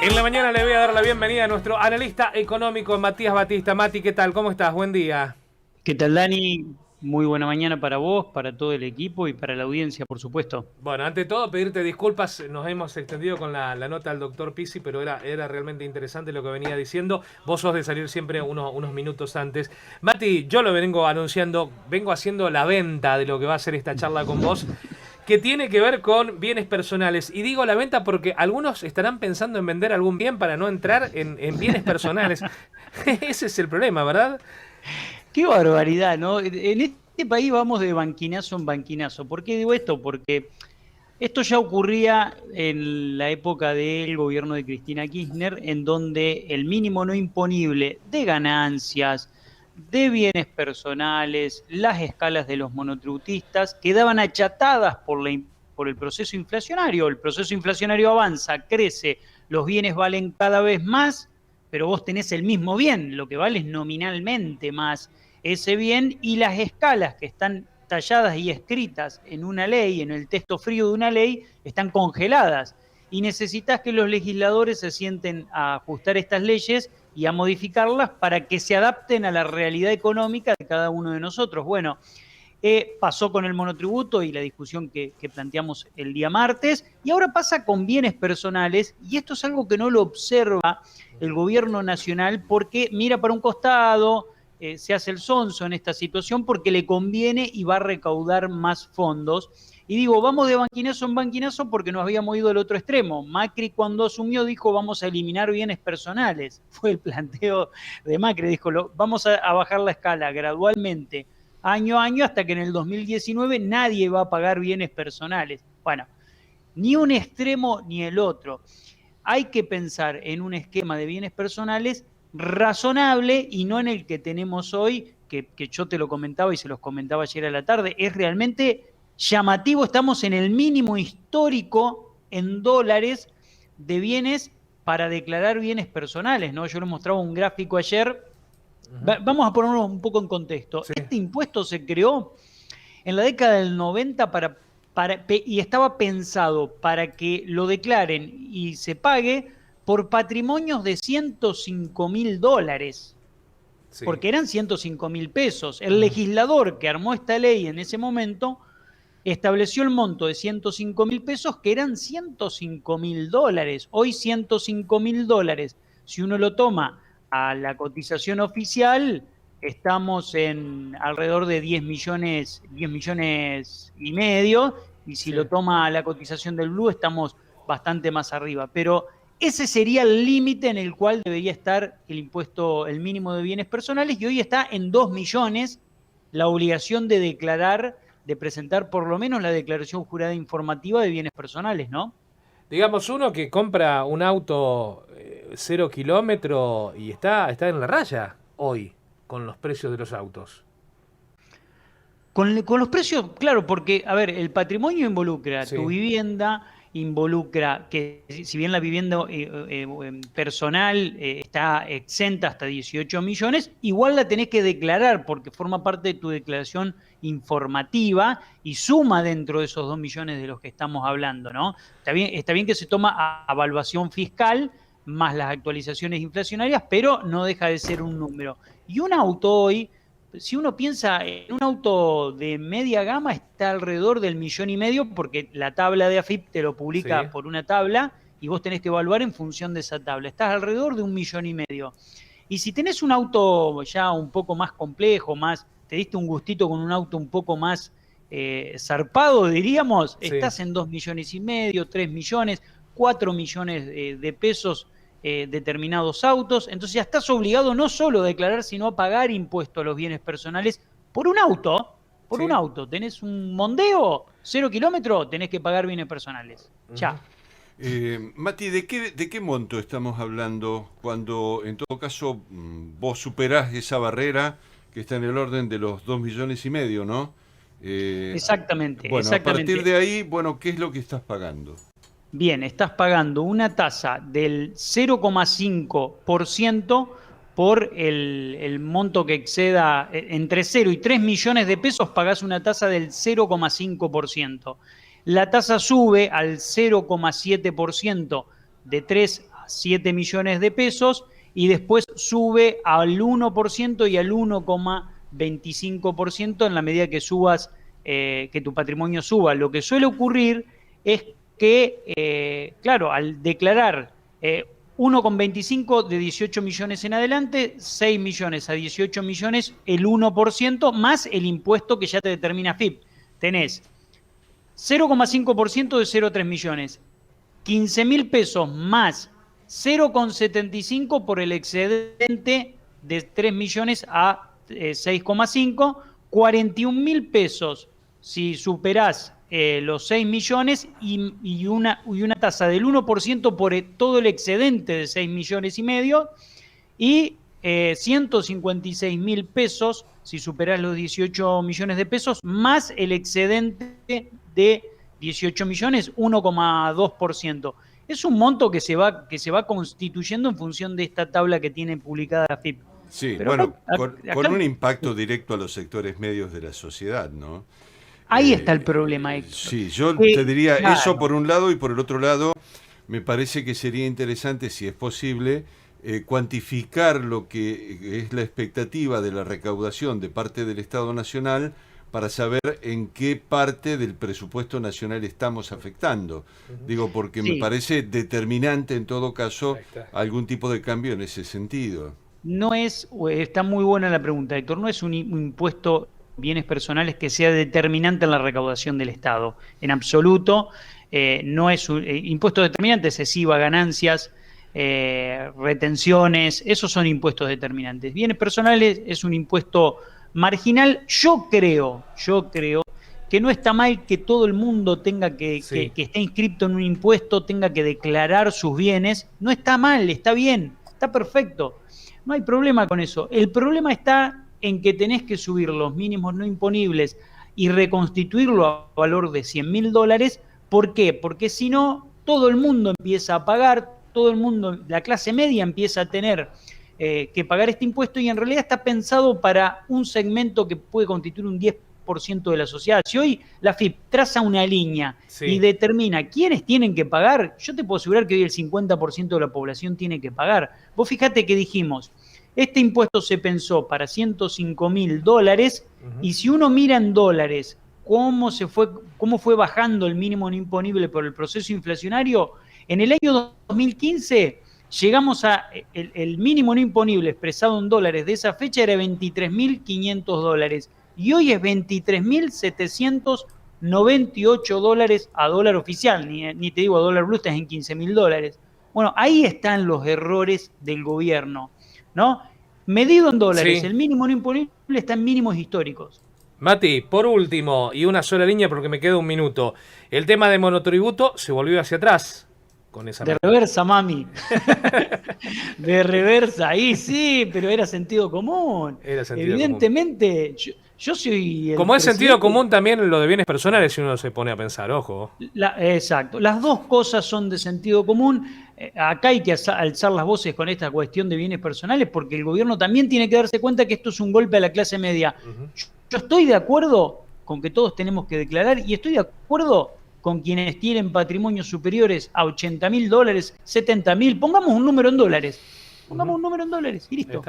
En la mañana le voy a dar la bienvenida a nuestro analista económico Matías Batista. Mati, ¿qué tal? ¿Cómo estás? Buen día. ¿Qué tal, Dani? Muy buena mañana para vos, para todo el equipo y para la audiencia, por supuesto. Bueno, ante todo pedirte disculpas, nos hemos extendido con la nota del doctor Pisi, pero era realmente interesante lo que venía diciendo. Vos sos de salir siempre unos minutos antes. Mati, yo lo vengo anunciando, vengo haciendo la venta de lo que va a ser esta charla con vos, que tiene que ver con bienes personales. Y digo la venta porque algunos estarán pensando en vender algún bien para no entrar en bienes personales. Ese es el problema, ¿verdad? Qué barbaridad, ¿no? En este país vamos de banquinazo en banquinazo. ¿Por qué digo esto? Porque esto ya ocurría en la época del gobierno de Cristina Kirchner, en donde el mínimo no imponible de ganancias, de bienes personales, las escalas de los monotributistas quedaban achatadas por el proceso inflacionario. El proceso inflacionario avanza, crece, los bienes valen cada vez más, pero vos tenés el mismo bien, lo que vale es nominalmente más ese bien, y las escalas que están talladas y escritas en una ley, en el texto frío de una ley, están congeladas. Y necesitas que los legisladores se sienten a ajustar estas leyes y a modificarlas para que se adapten a la realidad económica de cada uno de nosotros. Bueno, pasó con el monotributo y la discusión que planteamos el día martes, y ahora pasa con bienes personales, y esto es algo que no lo observa el gobierno nacional porque mira para un costado, se hace el sonso en esta situación porque le conviene y va a recaudar más fondos. Y digo, vamos de banquinazo en banquinazo porque nos habíamos ido al otro extremo. Macri, cuando asumió, dijo vamos a eliminar bienes personales. Fue el planteo de Macri, dijo vamos a bajar la escala gradualmente, año a año, hasta que en el 2019 nadie va a pagar bienes personales. Bueno, ni un extremo ni el otro. Hay que pensar en un esquema de bienes personales razonable y no en el que tenemos hoy, que yo te lo comentaba y se los comentaba ayer a la tarde. Es realmente llamativo, estamos en el mínimo histórico en dólares de bienes para declarar bienes personales, ¿no? Yo les mostraba un gráfico ayer. Vamos a ponerlo un poco en contexto. Sí. Este impuesto se creó en la década del 90 y estaba pensado para que lo declaren y se pague por patrimonios de $105.000, Sí. porque eran 105.000 pesos. El legislador que armó esta ley en ese momento estableció el monto de 105.000 pesos, que eran $105.000. Hoy $105.000, si uno lo toma a la cotización oficial, estamos en alrededor de 10 millones y medio, y si Sí. lo toma a la cotización del Blue estamos bastante más arriba. Pero ese sería el límite en el cual debería estar el impuesto, el mínimo de bienes personales, y hoy está en 2 millones la obligación de declarar, de presentar por lo menos la declaración jurada informativa de bienes personales, ¿no? Digamos, uno que compra un auto 0 kilómetro y está en la raya hoy con los precios de los autos. Con los precios, claro, porque, a ver, el patrimonio involucra tu Sí. vivienda, involucra que si bien la vivienda personal está exenta hasta 18 millones, igual la tenés que declarar porque forma parte de tu declaración informativa y suma dentro de esos 2 millones de los que estamos hablando, ¿no? Está bien que se toma a evaluación fiscal más las actualizaciones inflacionarias, pero no deja de ser un número. Y un auto hoy, si uno piensa en un auto de media gama, está alrededor del 1,5 millones, porque la tabla de AFIP te lo Sí. publica por una tabla y vos tenés que evaluar en función de esa tabla. Estás alrededor de 1,5 millones. Y si tenés un auto ya un poco más complejo, te diste un gustito con un auto un poco más zarpado, diríamos, Sí. estás en 2,5 millones, 3 millones, 4 millones de pesos determinados autos. Entonces ya estás obligado no solo a declarar, sino a pagar impuesto a los bienes personales por un auto. Por un Sí. auto. Tenés un Mondeo, 0 kilómetros, tenés que pagar bienes personales. Ujú. Ya. Mati, ¿de qué monto estamos hablando cuando en todo caso vos superás esa barrera que está en el orden de los 2,5 millones, ¿no? Eh, Exactamente, bueno, a partir exactamente. de ahí, bueno, ¿qué es lo que estás pagando? Bien, estás pagando una tasa del 0,5% por el monto que exceda entre 0 y 3 millones de pesos, pagás una tasa del 0,5%. La tasa sube al 0,7% de 3 7 millones de pesos y después sube al 1% y al 1,25% en la medida que subas, que tu patrimonio suba. Lo que suele ocurrir es que, claro, al declarar 1,25 de 18 millones en adelante, 6 millones a 18 millones, el 1% más el impuesto que ya te determina FIP. Tenés 0,5% de 0,3 millones, 15.000 pesos más 0,75 por el excedente de 3 millones a 6,5, 41.000 pesos si superás los 6 millones y una tasa del 1% por todo el excedente de 6 millones y medio y 156.000 pesos si superás los 18 millones de pesos más el excedente de 18 millones, 1,2%. Es un monto que se va constituyendo en función de esta tabla que tiene publicada la FIP. Sí, pero bueno, acá, con un impacto directo a los sectores medios de la sociedad, ¿no? Ahí está el problema, Héctor. Sí, yo te diría claro, eso por un lado, y por el otro lado me parece que sería interesante, si es posible, cuantificar lo que es la expectativa de la recaudación de parte del Estado Nacional para saber en qué parte del presupuesto nacional estamos afectando. Digo, porque Sí. me parece determinante en todo caso algún tipo de cambio en ese sentido. No es, está muy buena la pregunta, Héctor, no es un impuesto bienes personales que sea determinante en la recaudación del Estado, en absoluto. No es un impuesto determinante, excesiva, ganancias, retenciones, esos son impuestos determinantes. Bienes personales es un impuesto marginal. Yo creo que no está mal que todo el mundo tenga que esté inscrito en un impuesto, tenga que declarar sus bienes. No está mal, está bien, está perfecto. No hay problema con eso. El problema está en que tenés que subir los mínimos no imponibles y reconstituirlo a valor de $100.000. ¿Por qué? Porque si no, todo el mundo empieza a pagar, todo el mundo, la clase media empieza a tener que pagar este impuesto y en realidad está pensado para un segmento que puede constituir un 10% de la sociedad. Si hoy la FIP traza una línea y determina quiénes tienen que pagar, yo te puedo asegurar que hoy el 50% de la población tiene que pagar. Vos fijate que dijimos, este impuesto se pensó para $105.000 y si uno mira en dólares cómo fue bajando el mínimo no imponible por el proceso inflacionario, en el año 2015 llegamos a el mínimo no imponible expresado en dólares de esa fecha era $23.500 y hoy es $23.798 a dólar oficial, ni te digo a dólar blue, estás en $15.000. Bueno, ahí están los errores del gobierno, ¿no? Medido en dólares, el mínimo no imponible está en mínimos históricos. Mati, por último, y una sola línea porque me queda un minuto, el tema de monotributo se volvió hacia atrás. Con esa de reversa, mami. De reversa, ahí sí, pero era sentido común. Era sentido Evidentemente, común. Yo soy... Como es sentido común también lo de bienes personales si uno se pone a pensar, ojo. Exacto, las dos cosas son de sentido común. Acá hay que alzar las voces con esta cuestión de bienes personales porque el gobierno también tiene que darse cuenta que esto es un golpe a la clase media. Yo estoy de acuerdo con que todos tenemos que declarar y estoy de acuerdo con quienes tienen patrimonios superiores a $80.000, $70.000, pongamos un número en dólares. Pongamos un número en dólares y listo.